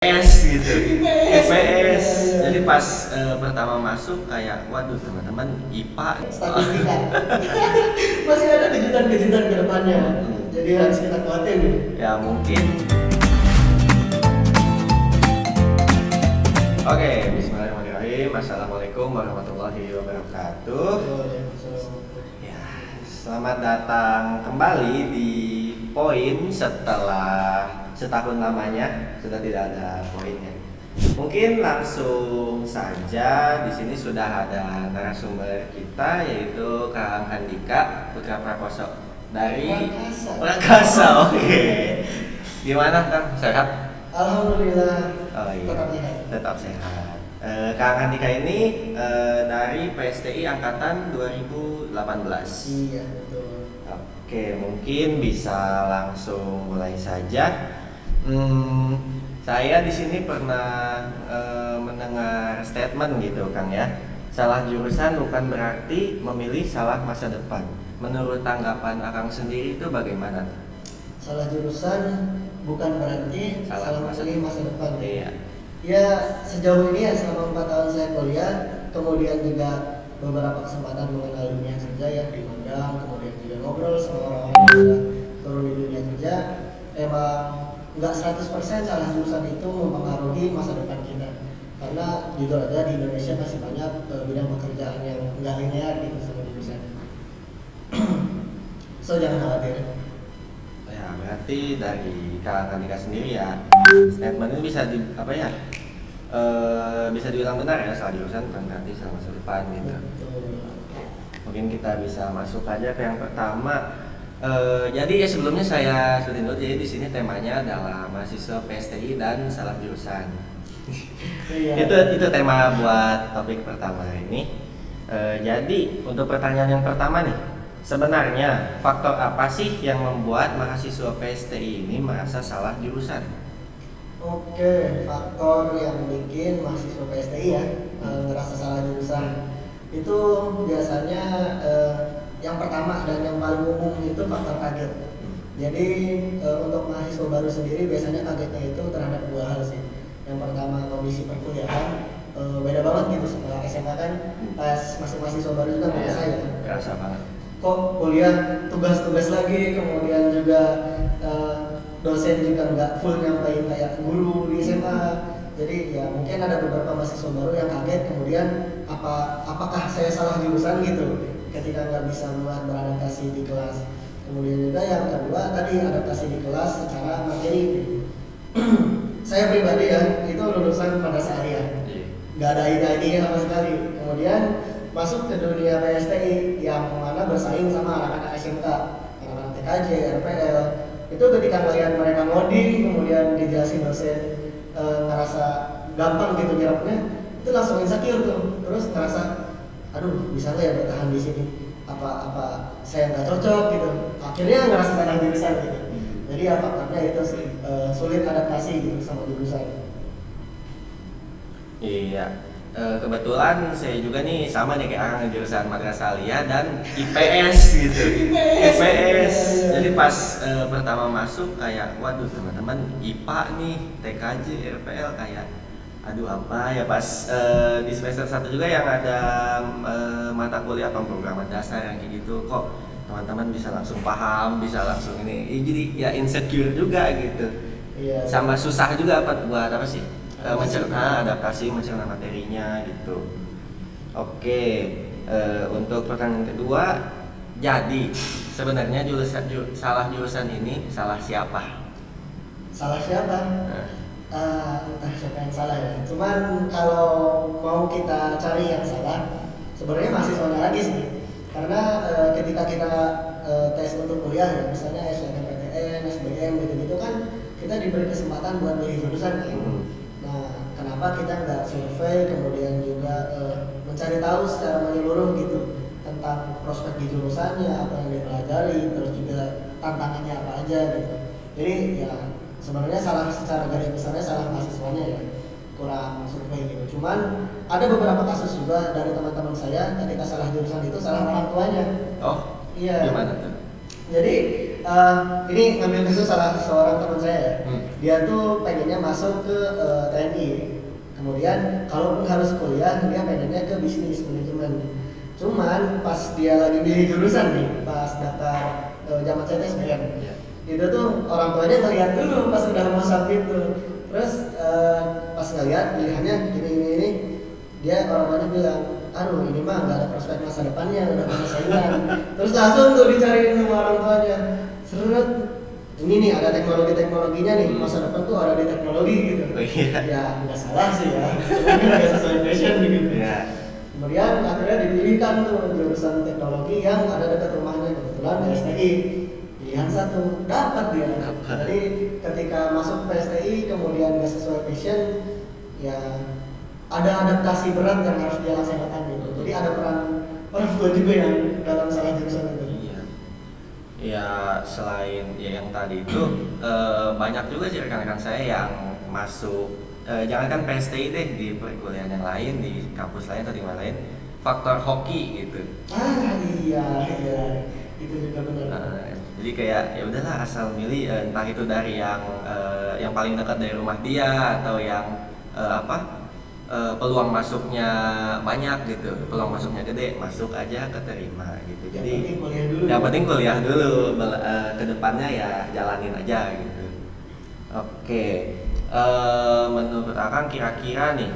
IPS gitu, IPS. Jadi pas pertama masuk kayak waduh teman-teman IPA Statistika. Masih ada kejutan-kejutan ke depannya. Jadi harus kita kuatin nih. ya mungkin. Oke, bismillahirrahmanirrahim. Assalamualaikum warahmatullahi wabarakatuh. Ya, selamat datang kembali di Poin setelah setahun lamanya sudah tidak ada poinnya. Mungkin langsung saja di sini sudah ada narasumber kita yaitu Kang Handika Putra Prakoso dari Prakasa. Oke. Gimana Kang? Sehat? Alhamdulillah. Oh iya. Tetap sehat. Tetap sehat. Kang Handika ini dari PSTI angkatan 2018. Iya, betul. Oke, mungkin bisa langsung mulai saja. Saya di sini pernah mendengar statement gitu, Kang ya. Salah jurusan bukan berarti memilih salah masa depan. Menurut tanggapan Akang sendiri itu bagaimana? Salah jurusan bukan berarti salah memilih masa depan. Iya. Ya, sejauh ini ya selama 4 tahun saya kuliah, kemudian juga beberapa kesempatan mengenal dunia kerja ya di magang, kemudian juga ngobrol sama orang-orang yang sudah turun di dunia kerja. Emang nggak 100% salah jurusan itu mempengaruhi masa depan kita, karena jujur aja di Indonesia masih banyak bidang pekerjaan yang nggak linear gitu sama jurusan. So jangan khawatir. Ya, berarti dari Kang Handika sendiri ya, statement ini bisa di apa ya? Bisa dibilang benar ya, salah jurusan bukan berarti salah masa depan gitu. Mungkin kita bisa masuk aja ke yang pertama. Jadi ya sebelumnya saya sudah dulu, jadi di sini temanya adalah mahasiswa PSTI dan salah jurusan. Iya. itu tema buat topik pertama ini. Jadi untuk pertanyaan yang pertama nih, sebenarnya faktor apa sih yang membuat mahasiswa PSTI ini merasa salah jurusan? Oke, faktor yang bikin mahasiswa PSTI ya ngerasa salah jurusan itu biasanya yang pertama dan yang paling umum itu faktor kaget. Jadi untuk mahasiswa baru sendiri biasanya kagetnya itu terhadap dua hal sih. Yang pertama kondisi perkuliahan beda banget gitu setelah SMA kan, pas masih mahasiswa baru juga kayak saya. Kerasa banget. Kok kuliah tugas-tugas lagi, kemudian juga dosen juga nggak full nyampein kayak guru di SMA. Jadi ya mungkin ada beberapa mahasiswa baru yang kaget, kemudian apakah saya salah jurusan gitu ketika nggak bisa buat beradaptasi di kelas. Kemudian juga yang kedua tadi adaptasi di kelas secara materi. Saya pribadi ya itu lulusan pada seharian, nggak ada ide-ide sama sekali. Kemudian masuk ke dunia PSTI yang mana bersaing sama anak-anak SMK, anak-anak TKJ, RPL. Itu ketika melihat mereka ngoding, kemudian dijelasin dosen ngerasa gampang gitu nyerapnya, itu langsung insecure tuh. Terus ngerasa, aduh bisa nggak ya bertahan di sini? Apa saya nggak cocok gitu. Akhirnya ngerasa salah jurusan gitu. Jadi ya faktornya itu sih sulit adaptasi gitu sama jurusan. Iya. Kebetulan saya juga nih sama nih kayak Akang jurusan Madrasah Aliyah dan IPS gitu. IPS. Jadi pas pertama masuk kayak waduh teman-teman IPA nih, TKJ, RPL kayak aduh apa ya, pas di semester 1 juga yang ada mata kuliah pemrograman dasar yang kayak gitu, kok teman-teman bisa langsung paham, bisa langsung ini. Jadi ya insecure juga gitu. Iya. Sama susah juga buat apa sih? Mencerna adaptasi, mencerna materinya gitu. Oke, untuk pertanyaan kedua, jadi sebenarnya salah jurusan ini salah siapa? Salah siapa? Entah siapa yang salah ya. Cuman kalau mau kita cari yang salah, sebenarnya mahasiswanya lagi sih. Karena ketika kita tes untuk kuliah ya, misalnya SNMPTN, SBM gitu-gitu kan, kita diberi kesempatan buat milih jurusan kan. Nah, kenapa kita nggak survei, kemudian juga mencari tahu secara menyeluruh gitu tentang prospek di jurusannya, apa yang dipelajari, terus juga tantangannya apa aja gitu. Jadi ya sebenarnya salah secara garis besarnya salah mahasiswanya ya, kurang survei gitu. Cuman ada beberapa kasus juga dari teman-teman saya ketika salah jurusan itu salah orang tuanya. Oh, iya. gimana tuh? Jadi ini ngambil kasus salah seorang teman saya ya. Hmm. Dia tuh pengennya masuk ke TNI. Kemudian kalaupun harus kuliah, dia pengennya ke bisnis manajemen. Cuman pas dia lagi milih jurusan nih, pas daftar zaman CTSPM, Iya. itu tuh orang tuanya ngeliat dulu pas udah mau submit tuh. Terus pas ngeliat pilihannya ini, dia orang tuanya bilang, aduh ini mah nggak ada prospek masa depannya, udah banyak saingan. Terus langsung tuh dicariin sama orang tuanya. Seret, ini nih ada teknologinya nih, masa depan tuh ada di teknologi gitu. Oh, iya. Ya nggak salah sih ya, cuma nggak sesuai passion gitu. Iya. Kemudian akhirnya dipilihkan tuh jurusan teknologi yang ada dekat rumahnya, kebetulan STI. Pilihan satu, dapat dia. Dapat. Jadi ketika masuk PSTI kemudian nggak sesuai passion, ya ada adaptasi berat yang harus dia laksanakan gitu. Jadi ada peran orang tua juga yang dalam salah jurusan itu. Iya. Ya selain ya yang tadi itu banyak juga sih rekan-rekan saya yang masuk jangankan PSTI deh, di perkuliahan yang lain, di kampus lain atau di mana lain, faktor hoki gitu. Iya, itu juga benar. Jadi kayak ya udahlah asal milih entah itu dari yang paling dekat dari rumah dia atau yang peluang masuknya banyak gitu, peluang masuknya gede, masuk aja keterima gitu. Jadi yang penting kuliah dulu, kedepannya ya jalanin aja gitu. Oke, menurut Akang kira-kira nih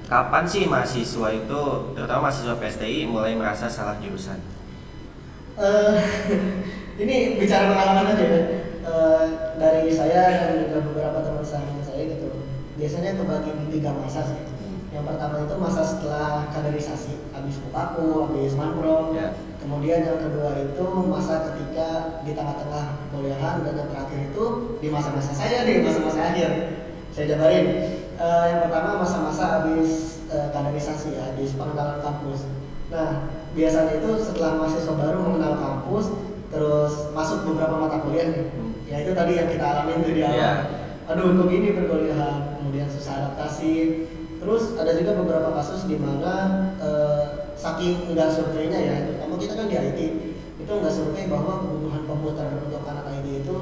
kapan sih mahasiswa itu, terutama mahasiswa PSTI, mulai merasa salah jurusan? Ini bicara pengalaman aja ya. Dari saya dan juga beberapa teman saya gitu. Biasanya kebagi di 3 masa sih. Yang pertama itu masa setelah kaderisasi, habis Bukaku, habis Manpro. Ya. Kemudian yang kedua itu masa ketika di tengah-tengah perkuliahan, dan yang terakhir itu di masa-masa saya, di masa-masa akhir. Saya jabarin. Yang pertama masa-masa habis kaderisasi ya, habis pengenalan kampus. Nah, biasanya itu setelah mahasiswa baru mengenal kampus, terus masuk beberapa mata kuliah nih. Ya itu tadi yang kita alamin tuh di awal. Yeah. Aduh, kok gini perkuliahan, kemudian susah adaptasi. Terus ada juga beberapa kasus di mana saking enggak surveinya ya, terutama kita kan di IT, itu enggak survei bahwa kebutuhan komputer untuk anak IT itu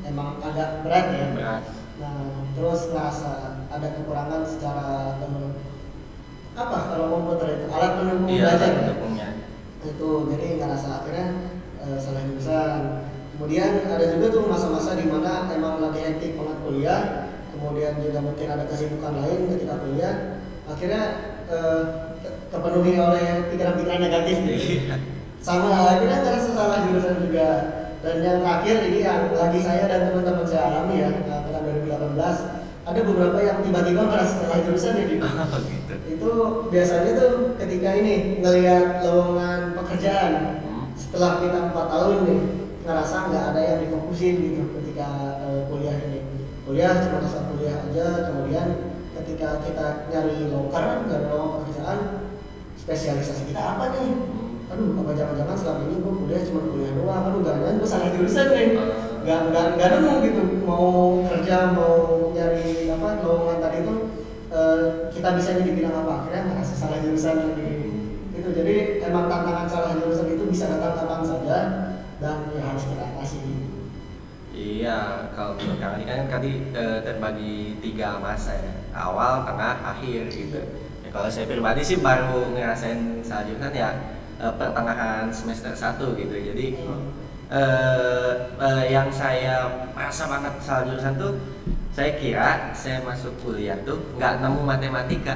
emang agak berat ya. Berat. Nah, terus ngerasa ada kekurangan secara kalau komputer itu alat pendukung Iya, belajar ya? pendukungnya. Itu jadi ngerasa akhirnya salah jurusan. Kemudian ada juga tuh masa-masa di mana emang lagi hektik banget kuliah, kemudian juga mungkin ada kesibukan lain ketika kuliah, akhirnya kepenuhi oleh pikiran-pikiran negatif gitu. Iya. Sama akhirnya ngerasa salah jurusan juga. Dan yang terakhir ini yang lagi saya dan teman-teman saya alami ya, tahun 2018, ada beberapa yang tiba-tiba ngerasa salah jurusan ya gitu. Oh, gitu. Itu biasanya tuh ketika ini ngelihat lowongan pekerjaan setelah kita 4 tahun nih, ngerasa nggak ada yang difokusin gitu ketika kuliah ini. Kuliah cuma asal kuliah aja, kemudian ketika kita nyari lowongan, nyari lowongan pekerjaan, spesialisasi kita apa nih? Aduh, apa jangan-jangan selama ini gue kuliah cuma kuliah doang, aduh jangan-jangan gue salah jurusan nih. Nggak nemu gitu, mau kerja, mau nyari lowongan tadi itu kita bisa di bidang apa, akhirnya ngerasa salah jurusan lagi. Itu jadi emang tantangan salah jurusan itu bisa datang kapan saja dan ya harus kita atasi. Iya, kalau menurut Kang Adi kan tadi terbagi 3 masa ya, awal, tengah, akhir gitu. Ya, kalau saya pribadi sih baru ngerasain salah jurusan ya pertengahan semester 1 gitu. Jadi yang saya merasa banget salah jurusan tuh, saya kira saya masuk kuliah tuh nggak nemu matematika.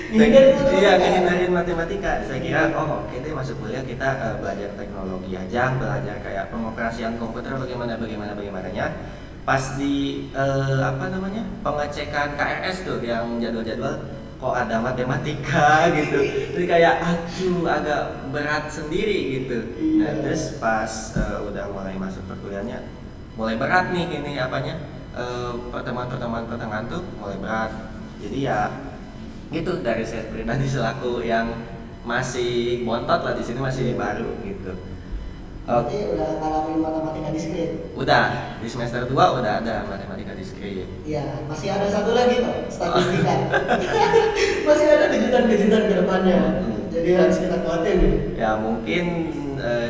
Iya, ngehindarin matematika. Saya kira oke deh, masuk kuliah kita belajar teknologi aja, belajar kayak pengoperasian komputer bagaimananya. Pas di pengecekan KRS tuh yang jadwal-jadwal, kok ada matematika gitu. Jadi kayak agak berat sendiri gitu. Nah, terus pas udah mulai masuk perkuliahannya, mulai berat nih ini pertemuan tuh mulai berat. Jadi ya gitu, dari saya pribadi selaku yang masih bontot lah di sini, masih baru gitu. Berarti udah ngalamin matematika diskrit? Udah, di semester 2 udah ada matematika diskrit. Iya, masih ada satu lagi Pak, statistika. Masih ada kejutan-kejutan ke depannya. Jadi harus kita kuatin nih. Ya mungkin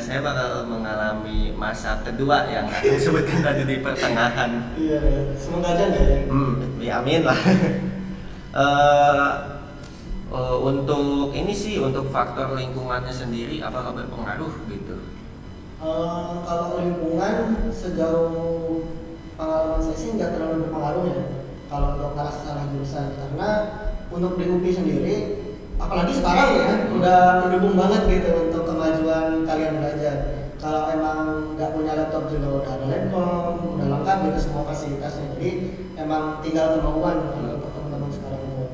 saya bakal mengalami masa kedua yang aku sebutkan tadi di pertengahan. Iya, semoga aja enggak ya. Ya amin lah. Untuk ini sih, untuk faktor lingkungannya sendiri apakah berpengaruh gitu? Kalau lingkungan sejauh pengalaman saya sih nggak terlalu berpengaruh ya kalau untuk ngerasa salah jurusan, karena untuk di UPI sendiri apalagi sekarang ya udah mendukung banget gitu untuk kemajuan kalian belajar. Kalau emang nggak punya laptop juga udah ada laptop, udah lengkap gitu semua fasilitasnya, jadi emang tinggal kemauan untuk teman-teman sekarang itu.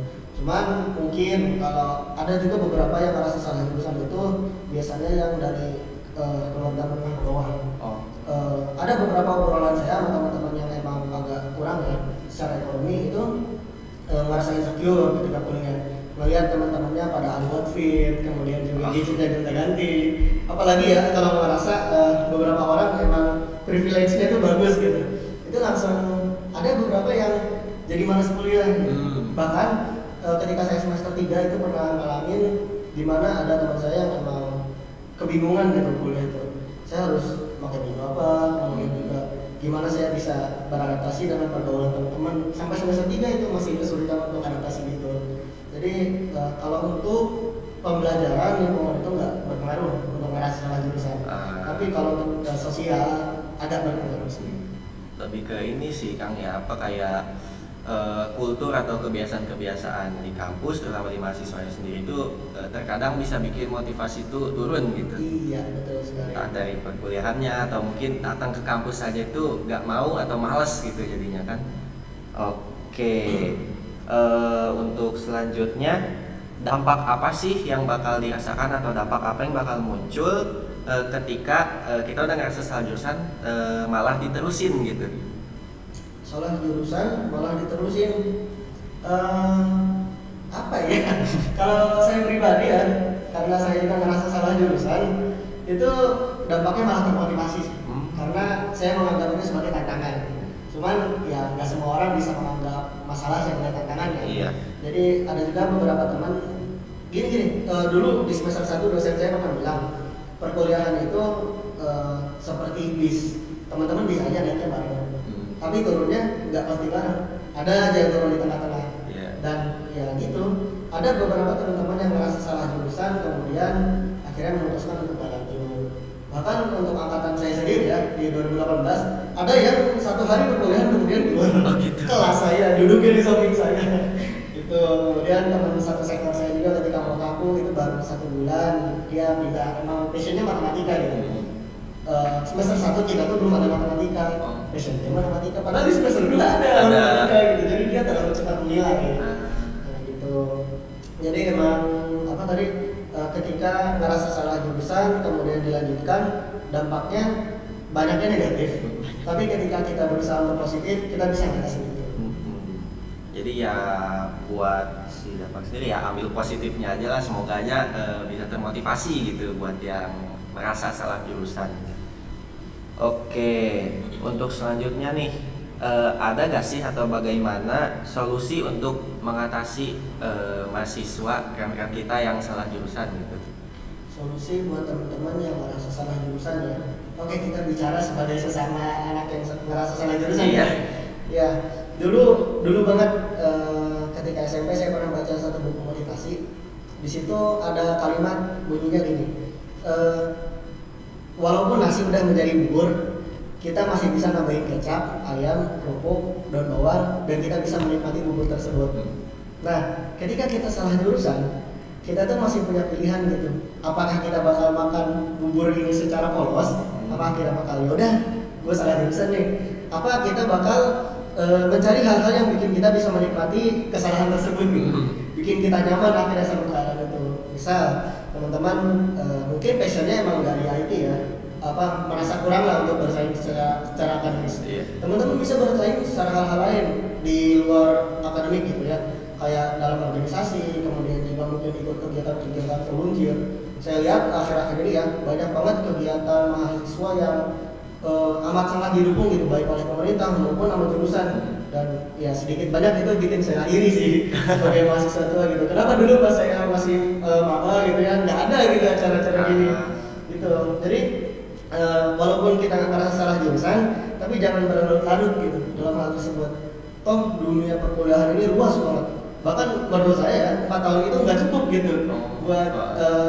Cuman mungkin kalau ada juga beberapa yang ngerasa salah jurusan itu biasanya yang dari keluarga menengah bawah. Ada beberapa obrolan saya sama teman-teman yang emang agak kurang ya secara ekonomi itu ngerasa insecure ketika kuliah, melihat teman-temannya pada outfit, kemudian juga gadgetnya gonta-ganti. Apalagi ya kalau ngerasa beberapa orang emang privilege-nya itu bagus gitu, itu langsung ada beberapa yang jadi malas kuliah. Bahkan ketika saya semester 3 itu pernah ngalamin dimana ada teman saya yang emang kebingungan gitu kuliah itu, saya harus pakai baju apa, kemudian juga gimana saya bisa beradaptasi dengan pergaulan teman-teman. Sampai semester 3 itu masih kesulitan untuk adaptasi gitu. Jadi kalau untuk pembelajaran lingkungan itu nggak berpengaruh untuk ngerasa salah jurusan. Tapi kalau untuk sosial agak berpengaruh sih. Lebih ke ini sih Kang ya, apa kayak kultur atau kebiasaan-kebiasaan di kampus, terutama di mahasiswa sendiri itu terkadang bisa bikin motivasi itu turun gitu. Iya, betul sekali. Entah dari perkuliahannya atau mungkin datang ke kampus saja itu nggak mau atau males gitu jadinya kan. Oke. Untuk selanjutnya, dampak apa sih yang bakal dirasakan atau dampak apa yang bakal muncul ketika kita udah ngerasa salah jurusan malah diterusin gitu? Salah jurusan malah diterusin, apa ya? Kalau saya pribadi ya, karena saya juga ngerasa salah jurusan, itu dampaknya malah termotivasi sih. Karena saya menganggap itu sebagai tantangan. Cuman ya nggak semua orang bisa menganggap masalah sebagai tantangan ya. Iya. Jadi ada juga beberapa teman gini, dulu di semester 1 dosen saya pernah bilang perkuliahan itu seperti bis, teman-teman bisa aja naiknya bareng, tapi turunnya nggak pasti bareng, ada aja yang turun di tengah-tengah. Dan ya gitu, ada beberapa teman-teman yang merasa salah jurusan kemudian akhirnya memutuskan untuk gak lanjut. Bahkan untuk angkatan saya sendiri ya, di 2018 ada yang satu hari perkuliahan kemudian keluar kelas saya, duduknya di samping saya. Itu kemudian teman satu sektor saya juga ketika mau kaku itu baru 1 bulan dia pindah, emang passionnya matematika gitu. Semester 1 kita tuh belum ada matematika, passionnya matematika, padahal di semester 2 ada matematika gitu, jadi dia terlalu cepat menilai gitu. Nah, gitu. Jadi emang apa tadi, ketika ngerasa salah jurusan kemudian dilanjutkan, dampaknya banyaknya negatif. Tapi ketika kita berusaha untuk positif, kita bisa ngatasin itu. Jadi ya buat si dampak sendiri ya ambil positifnya aja lah, semoga aja bisa termotivasi gitu buat yang merasa salah jurusan. Oke, untuk selanjutnya nih, ada gak sih atau bagaimana solusi untuk mengatasi mahasiswa rekan-rekan kita yang salah jurusan gitu? Solusi buat teman-teman yang merasa salah jurusan ya. Oke, kita bicara sebagai sesama anak yang merasa salah jurusan. Iya. Ya, dulu banget ketika SMP saya pernah baca satu buku motivasi. Di situ ada kalimat bunyinya gini. Walaupun nasi udah menjadi bubur, kita masih bisa nambahin kecap, ayam, kerupuk, daun bawang, dan kita bisa menikmati bubur tersebut. Nah, ketika kita salah jurusan, kita tuh masih punya pilihan gitu. Apakah kita bakal makan bubur ini secara polos? Apa kita bakal yaudah, gue salah jurusan nih. Apa kita bakal mencari hal-hal yang bikin kita bisa menikmati kesalahan tersebut gitu, bikin kita nyaman akhirnya sama keadaan itu. Misal teman-teman mungkin passionnya emang dari IT ya, apa merasa kurang lah untuk bersaing secara akademis. Teman-teman bisa bersaing secara hal-hal lain di luar akademik gitu ya, kayak dalam organisasi, kemudian juga mungkin ikut kegiatan-kegiatan volunteer. Saya lihat akhir-akhir ini ya banyak banget kegiatan mahasiswa yang amat sangat didukung gitu, baik oleh pemerintah maupun sama jurusan. Dan ya sedikit banyak itu bikin saya iri sih sebagai mahasiswa tua gitu. Kenapa dulu pas saya masih maba gitu ya nggak ada gitu acara-acara gini gitu. gitu. Jadi walaupun kita ngerasa salah jurusan, tapi jangan berlarut-larut gitu dalam hal tersebut. Toh dunia perkuliahan ini luas banget. Bahkan menurut saya 4 tahun itu nggak cukup gitu buat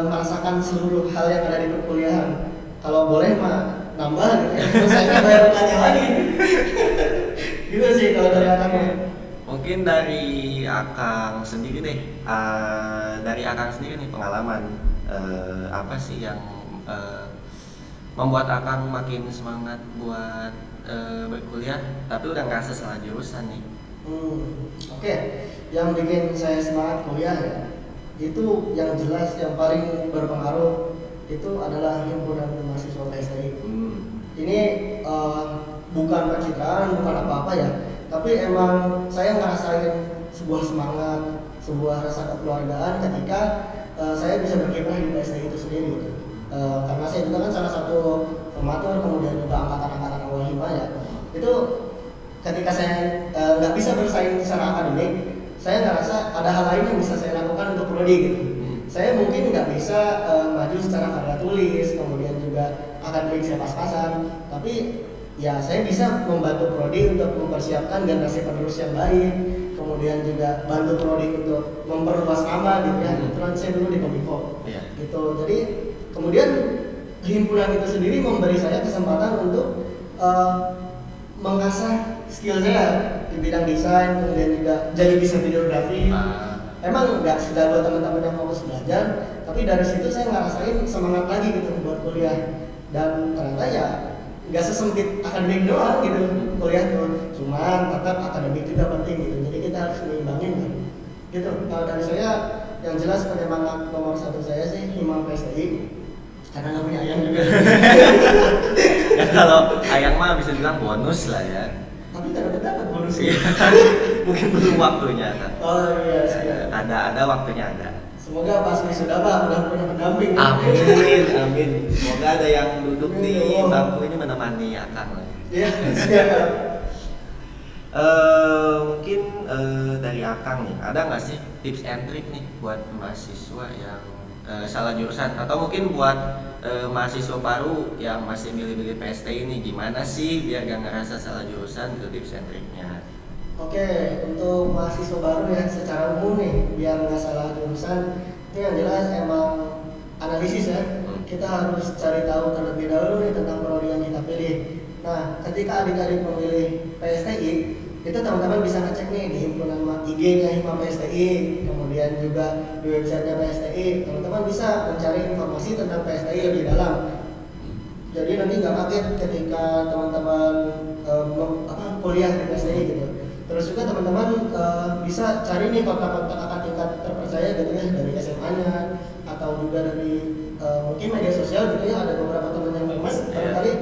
merasakan seluruh hal yang ada di perkuliahan. Kalau boleh mah nambah gitu ya. Terus saya bayar UKT lagi. Gitu sih kalau dari akangnya. Mungkin dari Akang sendiri deh, dari Akang sendiri nih pengalaman apa sih yang membuat Akang makin semangat buat berkuliah, tapi udah ngerasa salah jurusan nih. Oke. Yang bikin saya semangat kuliah ya, itu yang jelas yang paling berpengaruh itu adalah himpunan mahasiswa PSTI. Ini bukan pencitraan, bukan apa-apa ya, tapi emang saya ngerasain sebuah semangat, sebuah rasa kekeluargaan ketika saya bisa berkiprah di PSTI itu sendiri gitu. Karena saya juga kan salah satu formatur, kemudian juga angkatan-angkatan awal hima ya. Itu ketika saya nggak bisa bersaing secara akademik, saya ngerasa ada hal lain yang bisa saya lakukan untuk prodi gitu. Saya mungkin nggak bisa maju secara karya tulis, kemudian juga akademik saya pas-pasan, tapi ya saya bisa membantu prodi untuk mempersiapkan generasi penerus yang baik, kemudian juga bantu prodi untuk memperluas nama gitu ya. Kebetulan saya dulu di Kominfo, gitu. Jadi kemudian himpunan itu sendiri memberi saya kesempatan untuk mengasah skill saya di bidang desain, kemudian juga jadi desain videografi. Emang nggak sudah buat teman-teman yang fokus belajar, tapi dari situ saya ngerasain semangat lagi gitu buat kuliah. Dan ternyata ya nggak sesempit akademik doang gitu kuliah tuh, cuman tetap akademik juga penting gitu. Jadi kita harus mengimbangin kan. Gitu. Kalau dari saya yang jelas penyemangat nomor 1 saya sih Hima PSTI, karena nggak punya ayam juga. Ya kalau ayang mah bisa bilang bonus lah ya. Tapi nggak dapat bonusnya. Mungkin belum waktunya kan. Oh iya sih. Ada waktunya ada. Semoga pas wisuda Pak udah punya pendamping. Amin. Semoga ada yang duduk di bangku ini menemani Akang. Iya, siap. Mungkin dari Akang nih, ada nggak sih tips and trick nih buat mahasiswa yang salah jurusan, atau mungkin buat mahasiswa baru yang masih milih-milih PSTI ini, gimana sih biar gak ngerasa salah jurusan, itu tips and triknya? Oke, untuk mahasiswa baru ya secara umum nih biar nggak salah jurusan, itu yang jelas emang analisis ya. Kita harus cari tahu terlebih dahulu nih tentang prodi yang kita pilih. Nah, ketika adik-adik memilih PSTI, itu teman-teman bisa ngecek nih di himpunan IG-nya Hima PSTI, kemudian juga di websitenya PSTI. Teman-teman bisa mencari informasi tentang PSTI lebih dalam. Jadi nanti nggak kaget ketika teman-teman kuliah di PSTI gitu. Terus juga teman-teman bisa cari nih kontak-kontak kakak tingkat terpercaya gitu ya, dari SMA-nya atau juga dari mungkin media sosial gitu ya, ada beberapa teman yang famous, barangkali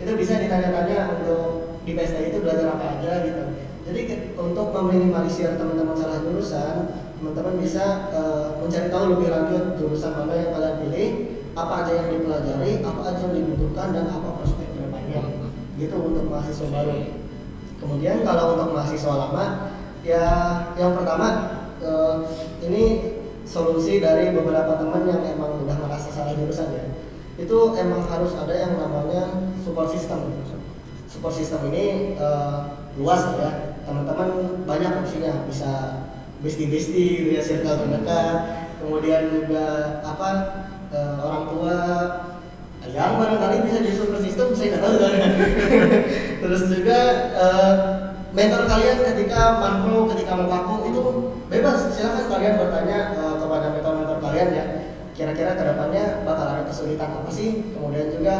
itu bisa ditanya-tanya untuk di PSTI itu belajar apa aja gitu. Jadi untuk meminimalisir teman-teman salah jurusan, teman-teman bisa mencari tahu lebih lanjut jurusan mana yang kalian pilih, apa aja yang dipelajari, apa aja yang dibutuhkan, dan apa prospek kedepannya. Gitu untuk mahasiswa baru. Kemudian kalau untuk mahasiswa lama, ya yang pertama ini solusi dari beberapa teman yang emang udah merasa salah jurusan ya. Itu emang harus ada yang namanya support system. Support system ini luas ya. Teman-teman banyak opsinya, bisa bestie-bestie gitu ya, circle terdekat, kemudian juga orang tua yang barangkali bisa di support system, saya nggak tahu kan. Terus juga mentor kalian ketika manpro, ketika mau vakum itu bebas, silakan kalian bertanya kepada mentor-mentor kalian ya, kira-kira kedepannya bakal ada kesulitan apa sih, kemudian juga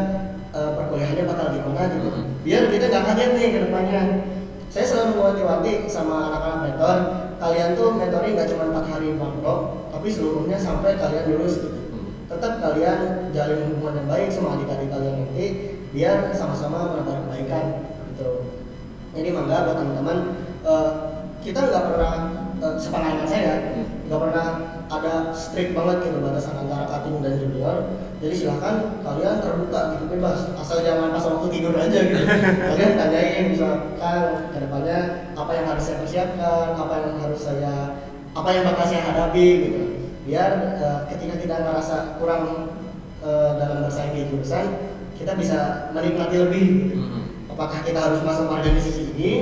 perkuliahannya bakal gimana gitu, biar kita nggak kaget nih kedepannya. Saya selalu mewanti-wanti sama anak-anak mentor, kalian tuh mentoring nggak cuma 4 hari manpro, tapi seluruhnya sampai kalian lulus gitu. Tetap kalian jalin hubungan yang baik sama adik-adik kalian nanti, biar sama-sama menebar kebaikan gitu. Jadi mangga buat teman-teman, kita nggak pernah sepengalaman saya nggak pernah ada strict banget gitu batasan antara cutting dan junior. Jadi silahkan kalian terbuka gitu, bebas, asal jangan pas waktu tidur aja gitu. Kalian tanyain misalkan kedepannya apa yang harus saya persiapkan, apa yang bakal saya hadapi gitu. Biar ketika kita merasa kurang dalam bersaing di jurusan kita bisa menikmati lebih gitu. Apakah kita harus masuk organisasi ini,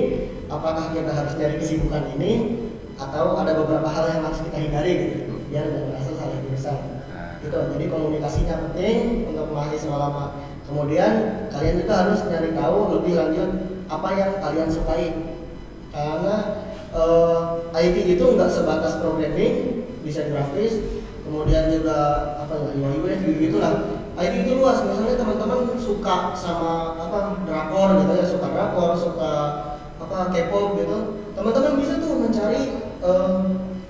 apakah kita harus dari kesibukan ini, atau ada beberapa hal yang harus kita hindari gitu, biar nggak merasa salah jurusan. Gitu. Jadi komunikasinya penting untuk mahasiswa lama. Kemudian kalian juga harus nyari tahu lebih lanjut apa yang kalian sukai. Karena IT itu nggak sebatas programming, bisa grafis, kemudian juga apa ya UI UX gitu lah. IT itu luas. Misalnya teman-teman suka sama drakor gitu ya, suka drakor, suka K-pop gitu. Teman-teman bisa tuh mencari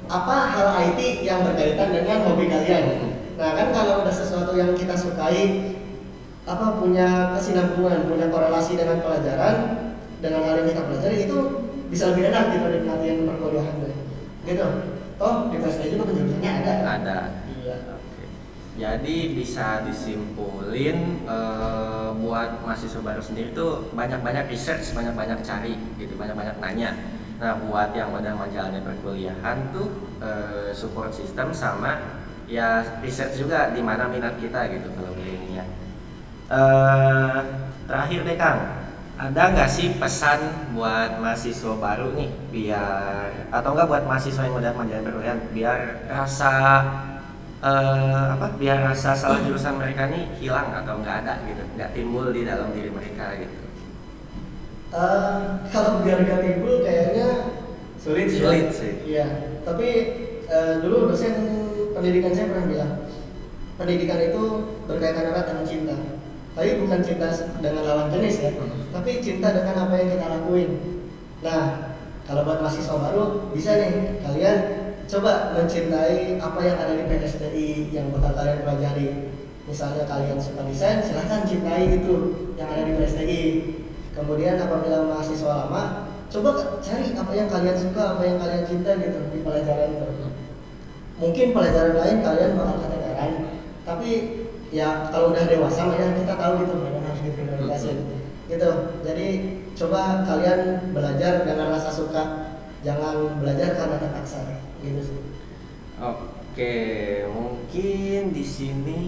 apa hal IT yang berkaitan dengan hobi kalian. Nah kan kalau udah sesuatu yang kita sukai, punya kesinambungan, punya korelasi dengan pelajaran, dengan hal yang kita pelajari, itu bisa lebih enak gitu nikmatin perkuliahan gitu. Toh di PST juga penjurusannya ada. Ada. Iya. Oke. Jadi bisa disimpulin buat mahasiswa baru sendiri tuh banyak-banyak research, banyak-banyak cari gitu, banyak-banyak nanya. Nah buat yang udah menjalani perkuliahan tuh support system sama ya research juga di mana minat kita gitu kalau ini ya. Terakhir deh Kang, ada nggak sih pesan buat mahasiswa baru nih biar atau enggak buat mahasiswa yang udah menjalani perkuliahan biar biar rasa salah jurusan mereka nih hilang atau nggak ada gitu, nggak timbul di dalam diri mereka gitu. Kalau biar gak timbul kayaknya sulit sih. Iya. Tapi dulu dosen pendidikan saya pernah bilang, pendidikan itu berkaitan erat dengan cinta. Tapi bukan cinta dengan lawan jenis ya, tapi cinta dengan apa yang kita lakuin. Nah, kalau buat mahasiswa baru bisa nih kalian coba mencintai apa yang ada di PSTI yang bakal kalian pelajari. Misalnya kalian suka desain, silahkan cintai itu yang ada di PSTI. Kemudian apabila mahasiswa lama, coba cari apa yang kalian suka, apa yang kalian cinta gitu di pelajaran itu. Mungkin pelajaran lain kalian bakal keteteran, tapi ya kalau udah dewasa ya kita tahu gitu mana harus diprioritaskan gitu. Jadi coba kalian belajar dengan rasa suka, jangan belajar karena terpaksa gitu sih. Oke, mungkin di sini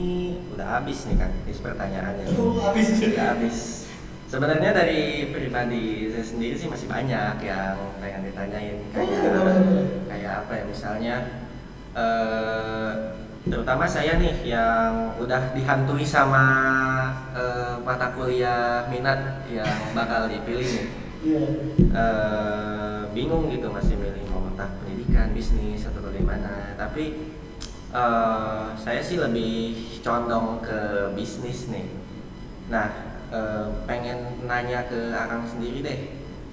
udah habis nih Kang, pertanyaannya. Habis. Udah habis. Sebenarnya dari pribadi saya sendiri sih masih banyak yang pengen ditanyain kayak apa ya misalnya terutama saya nih yang udah dihantui sama mata kuliah minat yang bakal dipilih nih. Bingung gitu masih milih mau entah pendidikan, bisnis atau bagaimana. Tapi saya sih lebih condong ke bisnis nih. Nah pengen nanya ke Akang sendiri deh,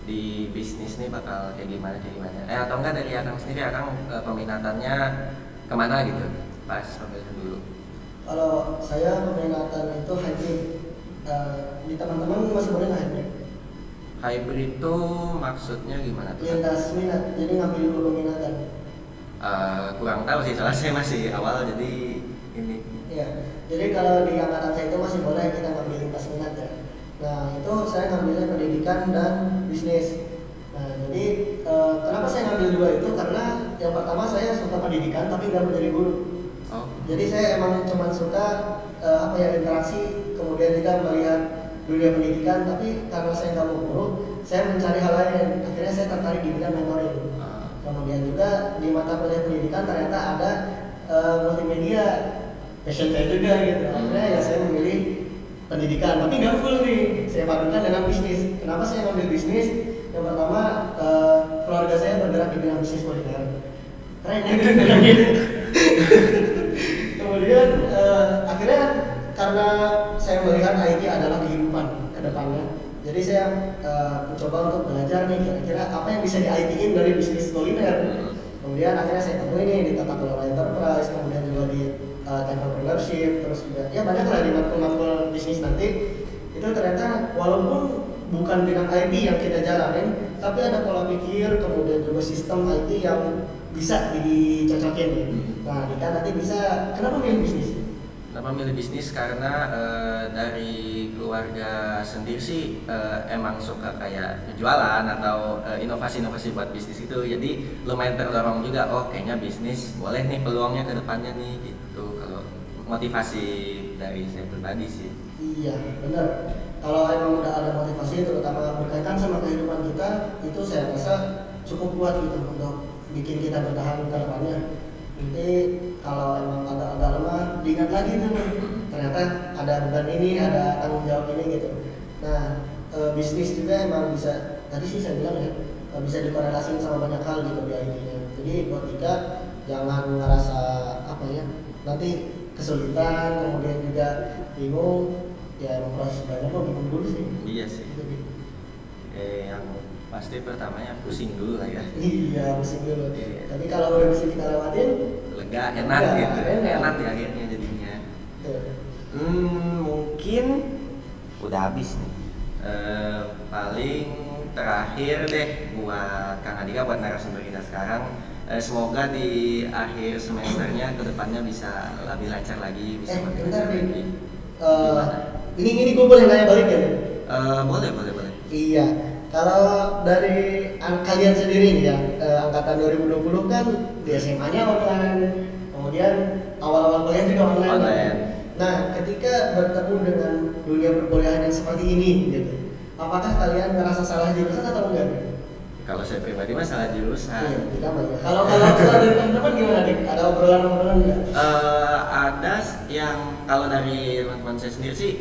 di bisnis nih bakal kayak gimana atau enggak dari Akang sendiri, Akang peminatannya kemana gitu pas pemilihan dulu? Kalau saya peminatan itu hybrid. Di teman-teman masih boleh nggak hybrid? Hybrid itu maksudnya gimana tuh? Lintas minat, jadi ngambil dulu peminatan. Kurang tahu sih, soalnya saya masih awal jadi ini. Iya, jadi kalau di angkatan saya itu masih boleh kita ngambil lintas minat ya. Nah itu saya ngambilnya pendidikan dan bisnis. Nah jadi kenapa saya ngambil dua itu? Karena yang pertama saya suka pendidikan tapi nggak mau jadi guru. Jadi saya emang cuma suka interaksi, kemudian juga melihat dunia pendidikan. Tapi karena saya nggak mau guru, saya mencari hal lain. Akhirnya saya tertarik di bidang mentoring. Kemudian juga di mata kuliah pendidikan ternyata ada multimedia, passion saya juga gitu. Akhirnya ya saya memilih pendidikan, tapi nggak full nih. Saya padukan dengan bisnis. Kenapa saya ngambil bisnis? Yang pertama, keluarga saya bergerak di bidang bisnis kuliner. Keren ya. Kemudian akhirnya karena saya melihat IT adalah kehidupan ke depannya, jadi saya mencoba untuk belajar nih kira-kira apa yang bisa di-IT-in dari bisnis kuliner. Kemudian akhirnya saya temui nih di tata kelola enterprise, kemudian juga di entrepreneurship, terus juga ya banyak lah di matkul bisnis nanti. Itu ternyata walaupun bukan bidang IT yang kita jalanin, tapi ada pola pikir, kemudian juga sistem IT yang bisa dicocokin. Nah, kita nanti bisa, kenapa milih bisnis? Kenapa milih bisnis? Karena dari keluarga sendiri sih emang suka kayak jualan atau inovasi-inovasi buat bisnis itu. Jadi lumayan terdorong juga, oh kayaknya bisnis boleh nih peluangnya ke depannya nih gitu. Kalau motivasi dari saya pribadi sih. Iya, benar. Kalau emang udah ada motivasi, terutama berkaitan sama kehidupan kita, itu saya rasa cukup kuat gitu untuk bikin kita bertahan ke depannya. Nanti kalau emang agak-agak lemah, diingat lagi tuh, ternyata ada beban ini, ada tanggung jawab ini gitu. Nah, bisnis juga emang bisa, tadi sih saya bilang ya, bisa dikorelasikan sama banyak hal gitu di IT-nya. Jadi buat kita jangan ngerasa apa ya, nanti kesulitan, kemudian juga bingung. Ya emang proses banyak kok bingung dulu sih. Iya sih. Yang pasti pertamanya pusing dulu lah ya. Iya, pusing dulu. Iya. Tapi kalau udah bisa kita lewatin, Lega, enak lega, gitu. enak. Enak ya akhirnya jadinya. tuh. Mungkin udah habis nih. Paling terakhir deh buat Kang Andika, buat narasumber kita sekarang. Semoga di akhir semesternya kedepannya bisa lebih lancar lagi, bisa makin Bentar lancar nih. lagi. Ini gue boleh nanya balik ya? Boleh. Iya. Kalau dari kalian sendiri nih ya, angkatan 2020 kan di SMA-nya online, kemudian awal-awal kuliah juga online. Online. Nah, ketika bertemu dengan dunia perkuliahan yang seperti ini gitu, apakah kalian ngerasa salah jurusan atau enggak? Kalau saya pribadi mah salah jurusan. Iya, kita mah ya. Kalau dari teman-teman gimana nih? Ada obrolan-obrolan nggak? Ada yang kalau dari teman-teman saya sendiri sih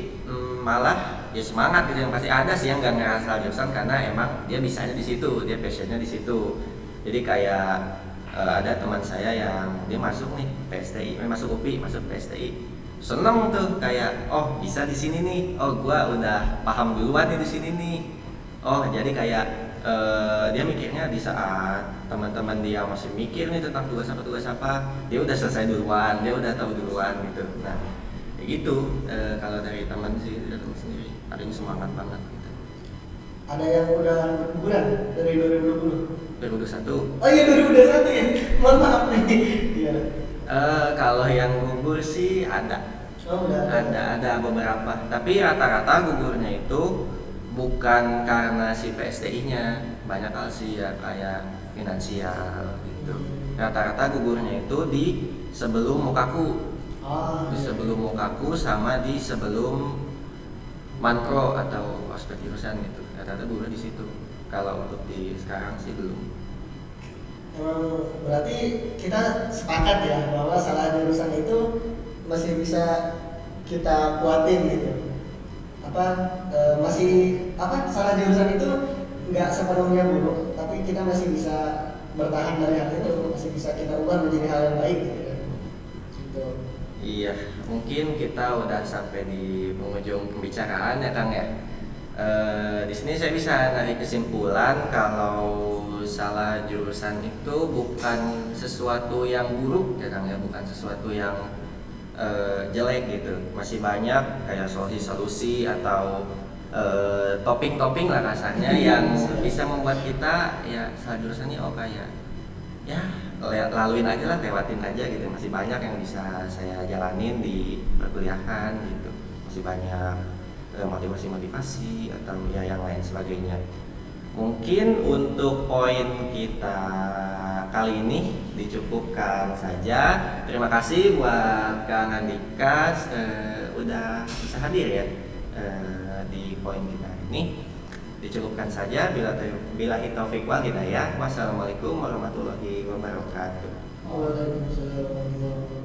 malah ya semangat gitu, yang pasti ada sih yang nggak ngerasa jurusan karena emang dia bisanya di situ, dia passionnya di situ. Jadi kayak ada teman saya yang dia masuk nih PSTI, masuk UPI, masuk PSTI, seneng tuh kayak oh bisa di sini nih, oh gua udah paham duluan nih di sini nih, oh jadi kayak dia mikirnya di saat teman-teman dia masih mikir nih tentang tugas apa, dia udah selesai duluan, dia udah tahu duluan gitu. Nah, kayak gitu. Kalau dari teman sih, dari teman sendiri paling semangat banget gitu. Ada yang udah berguguran dari 2020? 2021. Oh iya 2021 ya. Mohon maaf nih. Iya. Kalau yang gugur sih ada. Oh udah. Ada beberapa. Tapi rata-rata gugurnya itu bukan karena si PSTI-nya, banyak hal sih ya kayak finansial gitu. Rata-rata gugurnya itu di sebelum mukaku, di sebelum mukaku sama di sebelum manpro atau ospek jurusan gitu. Rata-rata gugur di situ. Kalau untuk di sekarang sih belum. Emang berarti kita sepakat ya bahwa salah jurusan itu masih bisa kita kuatin gitu. Masih salah jurusan itu nggak sepenuhnya buruk, tapi kita masih bisa bertahan dari hal itu, masih bisa kita ubah menjadi hal yang baik gitu ya. Gitu. Iya, mungkin kita udah sampai di penghujung pembicaraan ya Kang ya. Di sini saya bisa narik kesimpulan kalau salah jurusan itu bukan sesuatu yang buruk ya Kang ya, bukan sesuatu yang jelek gitu. Masih banyak kayak solusi-solusi atau topping-topping lah kasarnya yang bisa membuat kita ya salah jurusannya oh kayak ya laluin aja lah, lewatin aja gitu. Masih banyak yang bisa saya jalanin di perkuliahan gitu. Masih banyak motivasi-motivasi atau ya yang lain sebagainya. Mungkin untuk poin kita kali ini dicukupkan saja. Terima kasih buat Kang Andika udah bisa hadir ya di poin kita ini. Dicukupkan saja. Bila taufik wal hidayah. Wassalamualaikum warahmatullahi wabarakatuh. Waalaikumsalam warahmatullahi wabarakatuh.